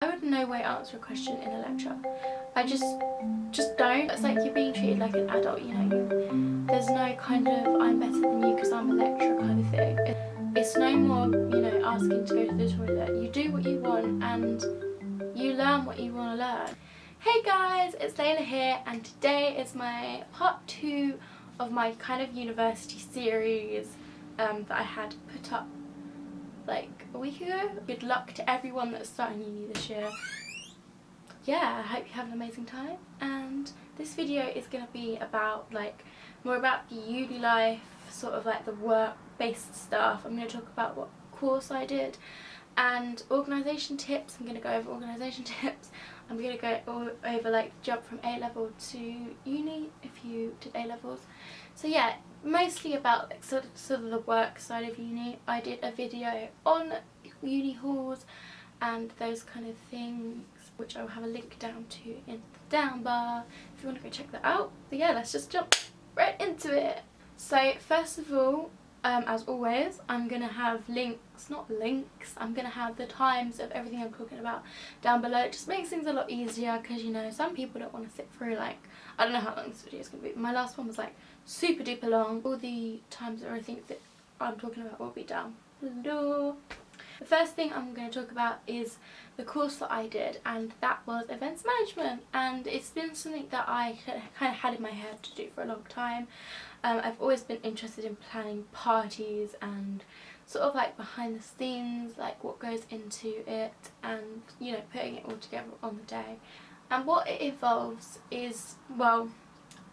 I would no way answer a question in a lecture. I just don't. It's like you're being treated like an adult, you know. There's no kind of I'm better than you because I'm a lecturer kind of thing. It's no more, you know, asking to go to the toilet. You do what you want and you learn what you want to learn. Hey guys, it's Layla here, and today is my part 2 of my kind of university series that I had put up like a week ago. Good luck to everyone that's starting uni this year. Yeah, I hope you have an amazing time, and this video is going to be about more about the uni life, sort of like the work based stuff. I'm going to talk about what course I did and organisation tips. I'm going to go over organisation tips. I'm going to go over like jump from A-level to uni if you did A-levels. So yeah, mostly about like sort of the work side of uni. I did a video on uni halls and those kind of things, which I will have a link down to in the down bar if you want to go check that out. So yeah, let's just jump right into it. So first of all, as always, I'm going to have links, not links, I'm going to have the times of everything I'm talking about down below. It just makes things a lot easier because, you know, some people don't want to sit through like, I don't know how long this video is going to be. My last one was like super duper long. All the times and everything that I'm talking about will be down below. The first thing I'm going to talk about is the course that I did, and that was events management, and it's been something that I kind of had in my head to do for a long time. I've always been interested in planning parties and sort of like behind the scenes, like what goes into it, and you know, putting it all together on the day. And what it involves is, well,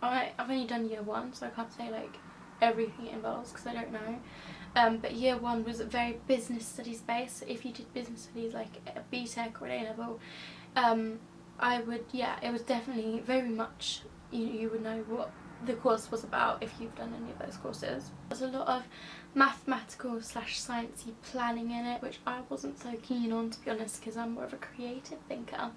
I've only done year 1, so I can't say like everything it involves because I don't know. But year 1 was very business studies based. So if you did business studies like a BTEC or an A-level, I would, yeah, it was definitely very much, you would know what the course was about if you've done any of those courses. There's a lot of mathematical / sciencey planning in it, which I wasn't so keen on, to be honest, because I'm more of a creative thinker.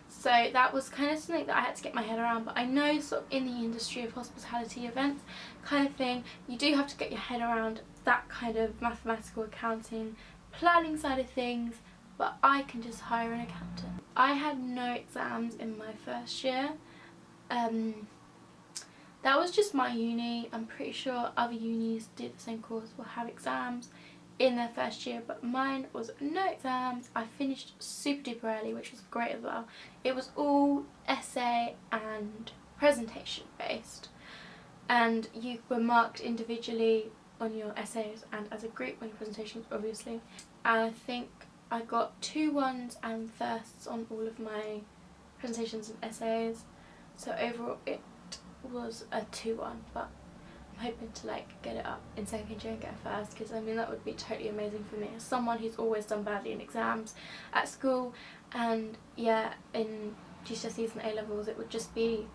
So that was kind of something that I had to get my head around. But I know sort of in the industry of hospitality events kind of thing, you do have to get your head around that kind of mathematical accounting planning side of things, but I can just hire an accountant. I had no exams in my first year. That was just my uni. I'm pretty sure other unis did the same course will have exams in their first year, but mine was no exams. I finished super duper early, which was great as well. It was all essay and presentation based, and you were marked individually on your essays and as a group on your presentations, obviously. And I think I got 2 1s and firsts on all of my presentations and essays, so overall it was a 2-1, but I'm hoping to like get it up in second year and get a first, because I mean that would be totally amazing for me as someone who's always done badly in exams at school. And yeah, in GCSEs and A-levels it would just be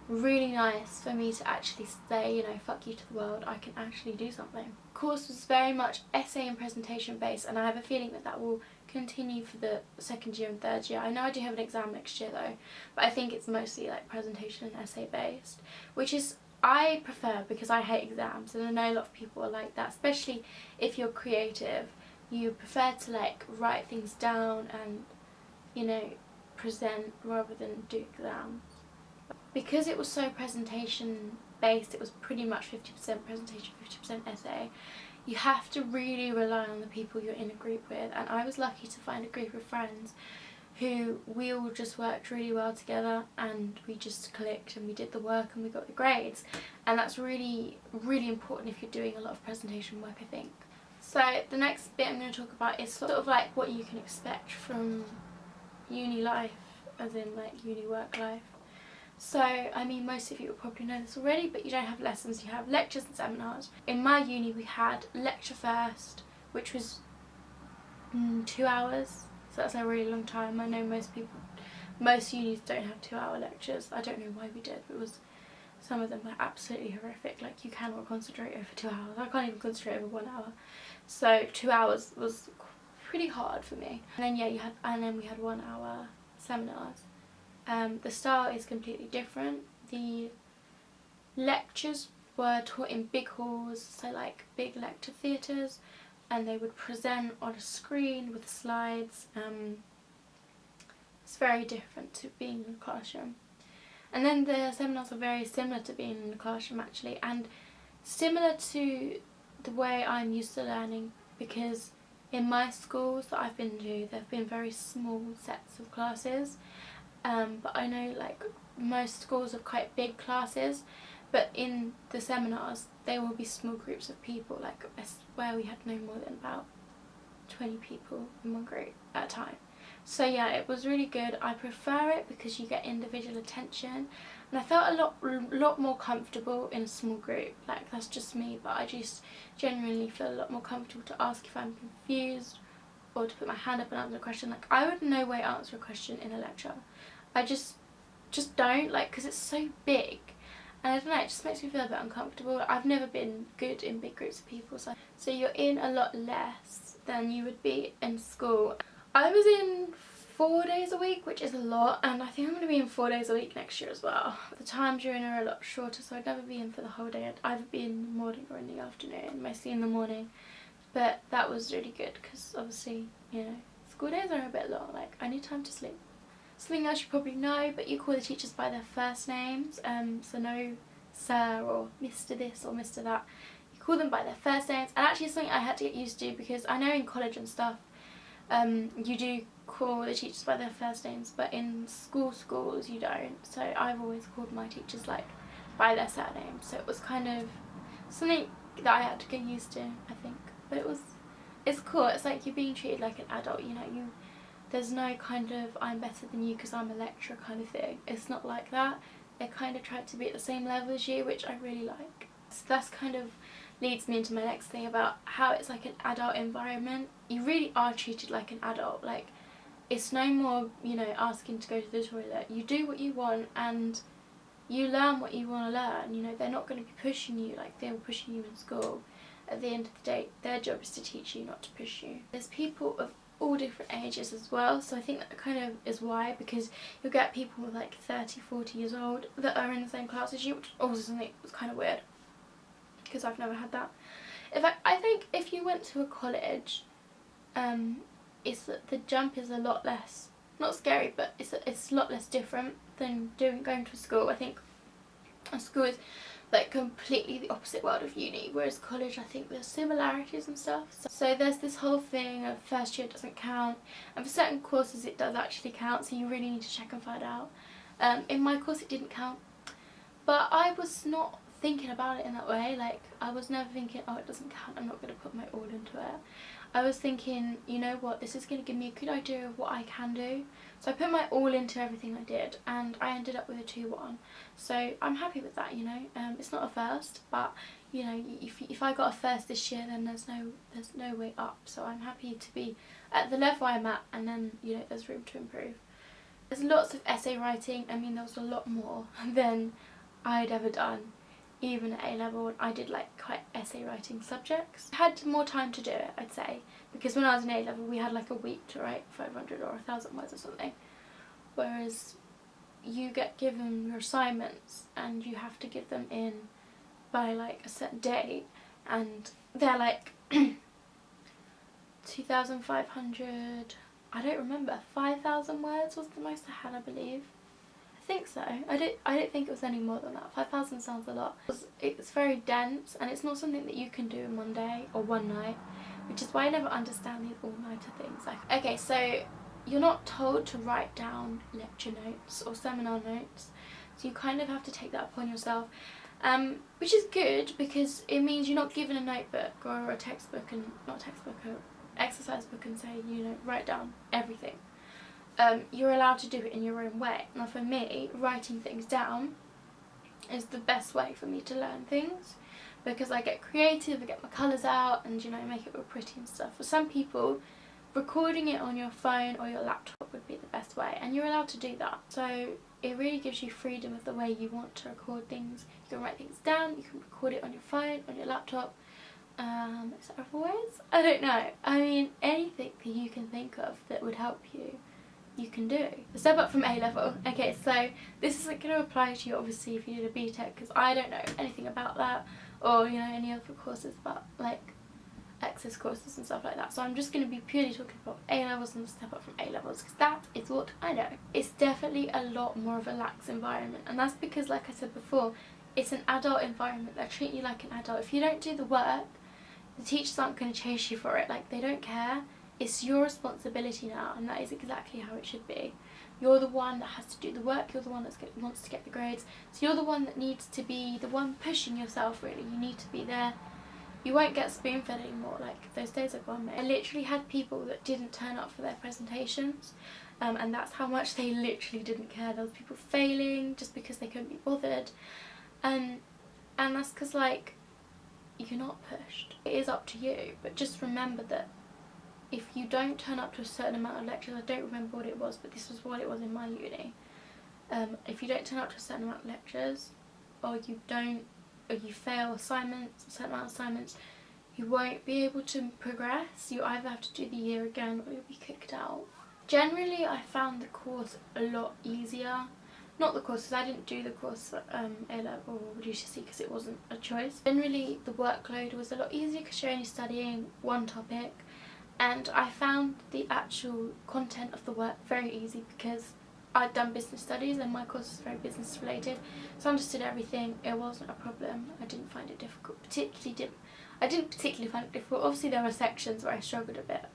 really nice for me to actually say, you know, fuck you to the world, I can actually do something. The course was very much essay and presentation based, and I have a feeling that that will continue for the second year and third year. I know I do have an exam next year though, but I think it's mostly like presentation and essay based, which is I prefer because I hate exams, and I know a lot of people are like that, especially if you're creative. You prefer to like write things down and, you know, present rather than do exams. Because it was so presentation based, it was pretty much 50% presentation, 50% essay. You have to really rely on the people you're in a group with, and I was lucky to find a group of friends who we all just worked really well together, and we just clicked and we did the work and we got the grades. And that's really, really important if you're doing a lot of presentation work, I think. So the next bit I'm going to talk about is sort of like what you can expect from uni life, as in like uni work life. So, I mean, most of you will probably know this already, but you don't have lessons, you have lectures and seminars. In my uni we had lecture first, which was 2 hours, so that's a really long time. I know most unis don't have 2-hour lectures. I don't know why we did, but some of them were absolutely horrific. Like, you cannot concentrate over 2 hours. I can't even concentrate over 1 hour. So 2 hours was pretty hard for me. And then yeah, we had 1 hour seminars. The style is completely different. The lectures were taught in big halls, so like big lecture theatres, and they would present on a screen with slides. It's very different to being in a classroom. And then the seminars are very similar to being in the classroom actually, and similar to the way I'm used to learning, because in my schools that I've been to, there have been very small sets of classes, but I know like most schools have quite big classes, but in the seminars they will be small groups of people, like where we had no more than about 20 people in one group at a time. So yeah, it was really good. I prefer it because you get individual attention, and I felt a lot more comfortable in a small group. Like, that's just me, but I just genuinely feel a lot more comfortable to ask if I'm confused, or to put my hand up and answer a question. Like, I would no way answer a question in a lecture. I just don't, like, because it's so big, and I don't know, it just makes me feel a bit uncomfortable. I've never been good in big groups of people, so you're in a lot less than you would be in school. I was in 4 days a week, which is a lot, and I think I'm going to be in 4 days a week next year as well. The times you're in are a lot shorter, so I'd never be in for the whole day. I'd either be in the morning or in the afternoon, mostly in the morning. But that was really good because obviously, you know, school days are a bit long, like I need time to sleep. Something else you probably know, but you call the teachers by their first names, so no sir or Mr. this or Mr. that. You call them by their first names, and actually it's something I had to get used to, because I know in college and stuff, you do call the teachers by their first names, but in schools you don't. So I've always called my teachers like by their surnames, so it was kind of something that I had to get used to, I think. But it's cool. It's like you're being treated like an adult, you know. There's no kind of I'm better than you because I'm a lecturer kind of thing. It's not like that. They kind of try to be at the same level as you, which I really like. So that's kind of leads me into my next thing about how it's like an adult environment. You really are treated like an adult. Like, it's no more, you know, asking to go to the toilet. You do what you want and you learn what you want to learn. You know, they're not going to be pushing you like they were pushing you in school. At the end of the day, their job is to teach you, not to push you. There's people of all different ages as well, so I think that kind of is why, because you'll get people like 30, 40 years old that are in the same class as you, which also something was kind of weird, because I've never had that. In fact, I think if you went to a college, the jump is a lot less, not scary, but it's a lot less different than going to a school. I think a school is like completely the opposite world of uni, whereas college, I think there's similarities and stuff. So there's this whole thing of first year doesn't count, and for certain courses it does actually count, so you really need to check and find out. In my course it didn't count, but I was not thinking about it in that way. Like, I was never thinking, oh, it doesn't count, I'm not going to put my all into it. I was thinking, you know what, this is going to give me a good idea of what I can do. So I put my all into everything I did, and I ended up with a 2-1. So I'm happy with that, you know. It's not a first, but you know, if I got a first this year, then there's no way up. So I'm happy to be at the level I'm at, and then, you know, there's room to improve. There's lots of essay writing. I mean, there was a lot more than I'd ever done. Even at A-level, I did like quite essay writing subjects. I had more time to do it, I'd say, because when I was in A-level we had like a week to write 500 or 1,000 words or something, whereas you get given your assignments and you have to give them in by like a set date, and they're like 2,500, I don't remember, 5,000 words was the most I had, I believe. I think so. I don't think it was any more than that. 5,000 sounds a lot. It's very dense, and it's not something that you can do in one day or one night, which is why I never understand these all-nighter things. Like, okay, so you're not told to write down lecture notes or seminar notes, so you kind of have to take that upon yourself, which is good because it means you're not given a notebook or a textbook, and not textbook, or exercise book, and say, you know, write down everything. You're allowed to do it in your own way. Now for me, writing things down is the best way for me to learn things, because I get creative, I get my colours out, and, you know, make it look pretty and stuff. For some people, recording it on your phone or your laptop would be the best way, and you're allowed to do that. So it really gives you freedom of the way you want to record things. You can write things down, you can record it on your phone, on your laptop. Is there other ways? I don't know. I mean, anything that you can think of that would help you, you can do. The step up from A-level. Okay, so this isn't going to apply to you obviously if you did a BTEC, because I don't know anything about that, or, you know, any other courses, but like access courses and stuff like that. So I'm just going to be purely talking about A-levels and the step up from A-levels, because that is what I know. It's definitely a lot more of a lax environment, and that's because, like I said before, it's an adult environment. They treat you like an adult. If you don't do the work, the teachers aren't going to chase you for it. Like, they don't care. It's your responsibility now, and that is exactly how it should be. You're the one that has to do the work. You're the one that wants to get the grades. So you're the one that needs to be the one pushing yourself, really. You need to be there. You won't get spoon-fed anymore. Like, those days are gone, mate. I literally had people that didn't turn up for their presentations, and that's how much they literally didn't care. There was people failing just because they couldn't be bothered, and that's because, like, you're not pushed. It is up to you, but just remember that if you don't turn up to a certain amount of lectures, I don't remember what it was, but this was what it was in my uni. If you don't turn up to a certain amount of lectures, or you fail assignments, a certain amount of assignments, you won't be able to progress. You either have to do the year again or you'll be kicked out. Generally, I found the course a lot easier. Not the courses, I didn't do the course for A-level or GCSE because it wasn't a choice. Generally, the workload was a lot easier because you're only studying one topic, and I found the actual content of the work very easy because I'd done business studies and my course was very business related, so I understood everything. It wasn't a problem. I didn't find it difficult. I didn't particularly find it difficult. Obviously there were sections where I struggled a bit,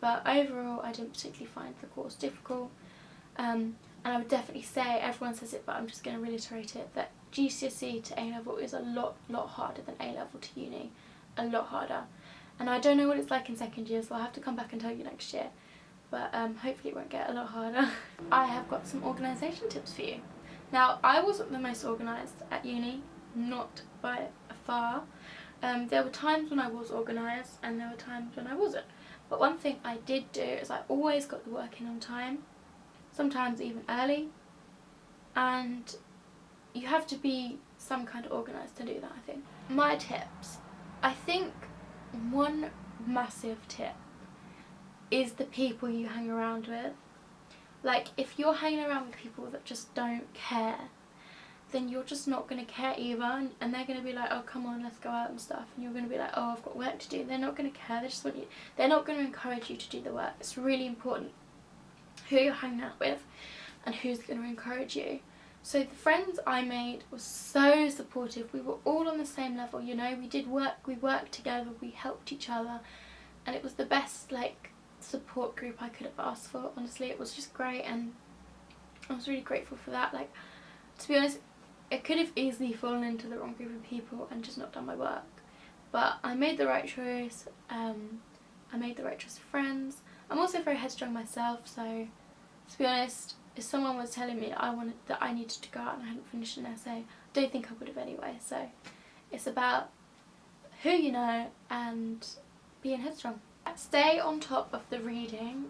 but overall I didn't particularly find the course difficult. And I would definitely say, everyone says it but I'm just going to reiterate it, that GCSE to A-level is a lot harder than A-level to uni. A lot harder. And I don't know what it's like in second year, so I'll have to come back and tell you next year. But hopefully it won't get a lot harder. I have got some organisation tips for you. Now, I wasn't the most organised at uni, not by far. There were times when I was organised and there were times when I wasn't. But one thing I did do is I always got the work in on time, sometimes even early. And you have to be some kind of organised to do that, I think. My tips. I think one massive tip is the people you hang around with. Like, if you're hanging around with people that just don't care, then you're just not going to care either, and they're going to be like, oh come on, let's go out and stuff, and you're going to be like, oh I've got work to do. They're not going to care. They just want you. They're not going to encourage you to do the work. It's really important who you're hanging out with and who's going to encourage you. So the friends I made were so supportive. We were all on the same level, you know. We worked together, we helped each other, and it was the best, like, support group I could have asked for. Honestly, it was just great, and I was really grateful for that. Like, to be honest, it could have easily fallen into the wrong group of people and just not done my work, but I made the right choice. I made the right choice of friends. I'm also very headstrong myself, so to be honest, if someone was telling me that I needed to go out and I hadn't finished an essay, I don't think I would have anyway. So it's about who you know and being headstrong. Stay on top of the reading.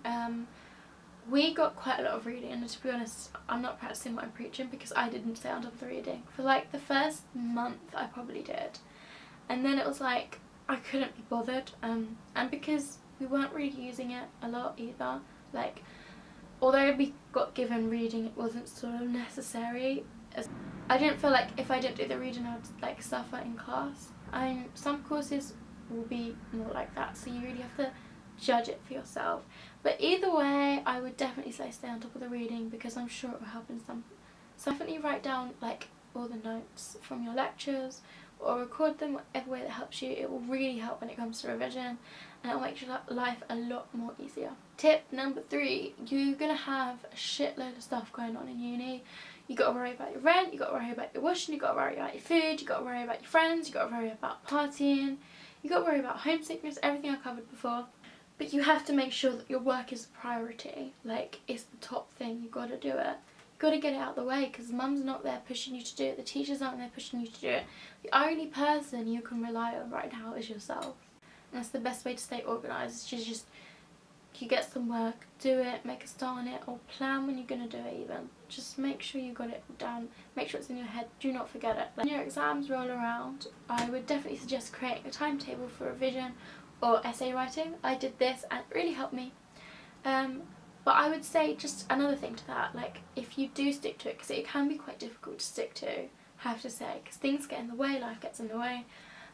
We got quite a lot of reading, and to be honest, I'm not practicing what I'm preaching because I didn't stay on top of the reading. For like the first month I probably did, and then it was like I couldn't be bothered, and because we weren't really using it a lot either. Like, although we got given reading, it wasn't sort of necessary. I didn't feel like if I didn't do the reading I would like suffer in class. Some courses will be more like that, so you really have to judge it for yourself. But either way, I would definitely say stay on top of the reading because I'm sure it will help in some. So definitely write down like all the notes from your lectures or record them, whatever way that helps you. It will really help when it comes to revision, and it will make your life a lot more easier. Tip number 3, you're gonna have a shitload of stuff going on in uni. You got to worry about your rent, you got to worry about your washing, you got to worry about your food, you got to worry about your friends, you got to worry about partying, you got to worry about homesickness, everything I covered before. But you have to make sure that your work is a priority. Like, it's the top thing. You got to do it. You got to get it out of the way because mum's not there pushing you to do it. The teachers aren't there pushing you to do it. The only person you can rely on right now is yourself. And that's the best way to stay organised. Is just you get some work, do it, make a start on it, or plan when you're going to do it even. Just make sure you got it down. Make sure it's in your head. Do not forget it. When your exams roll around, I would definitely suggest creating a timetable for revision or essay writing. I did this and it really helped me. But I would say just another thing to that, like if you do stick to it, because it can be quite difficult to stick to, I have to say, because things get in the way, life gets in the way.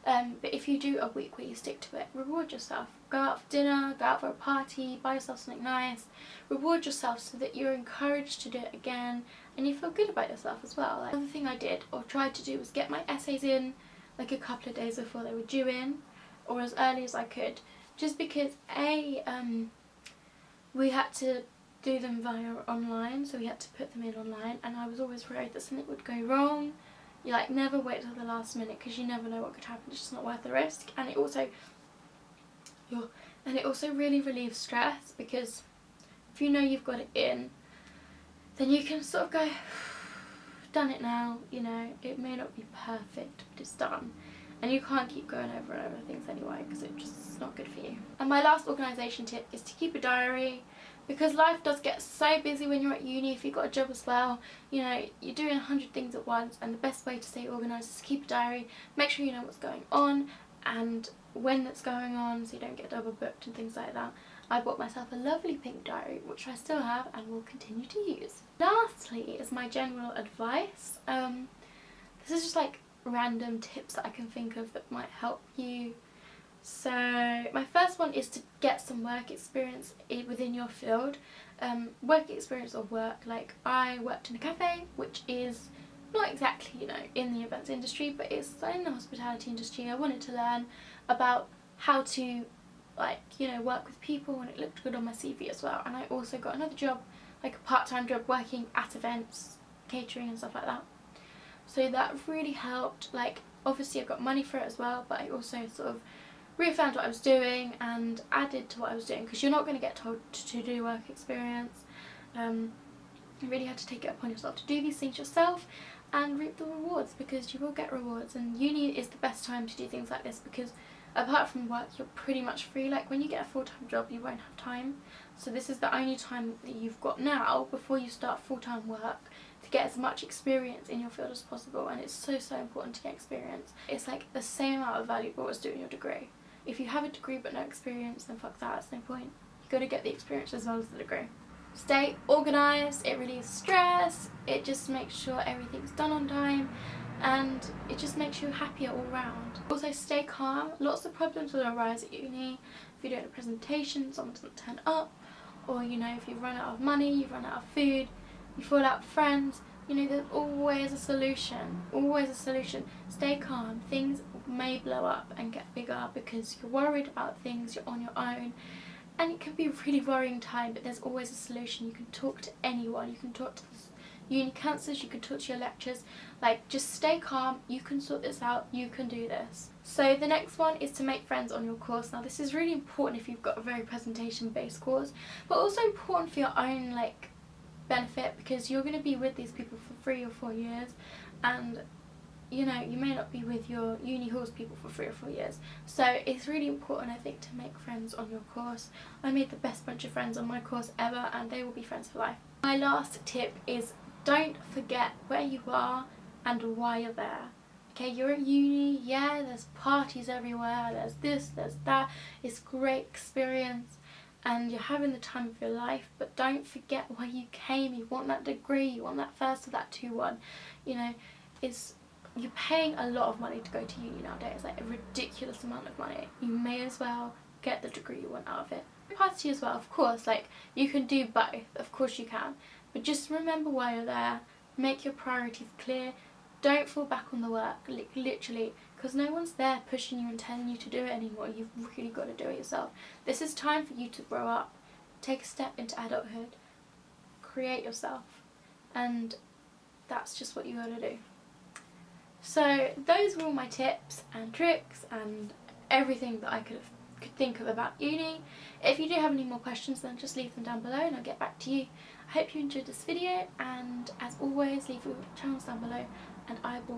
But if you do a week where you stick to it, reward yourself. Go out for dinner, go out for a party, buy yourself something nice. Reward yourself so that you're encouraged to do it again and you feel good about yourself as well. Like, another thing I did or tried to do was get my essays in like a couple of days before they were due in, or as early as I could, just because we had to do them via online, so we had to put them in online, and I was always worried that something would go wrong. You like never wait till the last minute because you never know what could happen. It's just not worth the risk. And it also really relieves stress, because if you know you've got it in, then you can sort of go, done it now, you know, it may not be perfect, but it's done. And you can't keep going over and over things anyway, because it's just not good for you. And my last organisation tip is to keep a diary, because life does get so busy when you're at uni. If you've got a job as well, you know, you're doing 100 things at once, and the best way to stay organised is to keep a diary. Make sure you know what's going on and when it's going on, so you don't get double booked and things like that. I bought myself a lovely pink diary, which I still have and will continue to use. Lastly is my general advice. This is just like random tips that I can think of that might help you. So my first one is to get some work experience within your field. Work experience or work, like I worked in a cafe, which is not exactly, you know, in the events industry, but it's in the hospitality industry. I wanted to learn about how to, like, you know, work with people, and it looked good on my CV as well. And I also got another job, like a part-time job, working at events, catering and stuff like that. So that really helped. Like, obviously I got money for it as well, but I also sort of refound what I was doing and added to what I was doing, because you're not going to get told to do work experience. You really have to take it upon yourself to do these things yourself and reap the rewards, because you will get rewards. And uni is the best time to do things like this, because apart from work you're pretty much free. Like, when you get a full-time job you won't have time, so this is the only time that you've got now before you start full-time work to get as much experience in your field as possible. And it's so important to get experience. It's like the same amount of valuable as doing your degree. If you have a degree but no experience, then fuck that, it's no point. You got to get the experience as well as the degree. Stay organised, it relieves stress, it just makes sure everything's done on time, and it just makes you happier all round. Also, stay calm. Lots of problems will arise at uni. If you're doing a presentation, someone doesn't turn up, or, you know, if you run out of money, you run out of food, you fall out with friends, you know, there's always a solution. Always a solution. Stay calm. Things may blow up and get bigger because you're worried about things, you're on your own. And it can be a really worrying time, but there's always a solution. You can talk to anyone. You can talk to the uni counsellors, you can talk to your lecturers. Like, just stay calm. You can sort this out. You can do this. So the next one is to make friends on your course. Now, this is really important if you've got a very presentation-based course, but also important for your own, like, benefit, because you're going to be with these people for 3 or 4 years, and you know, you may not be with your uni halls people for 3 or 4 years. So it's really important, I think, to make friends on your course. I made the best bunch of friends on my course ever, and they will be friends for life. My last tip is, don't forget where you are and why you're there. Okay, you're at uni, yeah, there's parties everywhere, there's this, there's that, it's a great experience, and you're having the time of your life, but don't forget why you came. You want that degree, you want that first or that 2-1, you know, you're paying a lot of money to go to uni nowadays, like a ridiculous amount of money. You may as well get the degree you want out of it. Party as well, of course, like, you can do both, of course you can, but just remember why you're there, make your priorities clear, don't fall back on the work, literally, because no one's there pushing you and telling you to do it anymore. You've really got to do it yourself. This is time for you to grow up, take a step into adulthood, create yourself, and that's just what you got to do. So those were all my tips and tricks and everything that I could think of about uni. If you do have any more questions, then just leave them down below and I'll get back to you. I hope you enjoyed this video, and as always, leave your channels down below and I will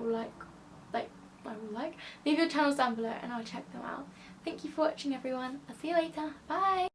leave your channels down below and I'll check them out. Thank you for watching, everyone. I'll see you later. Bye!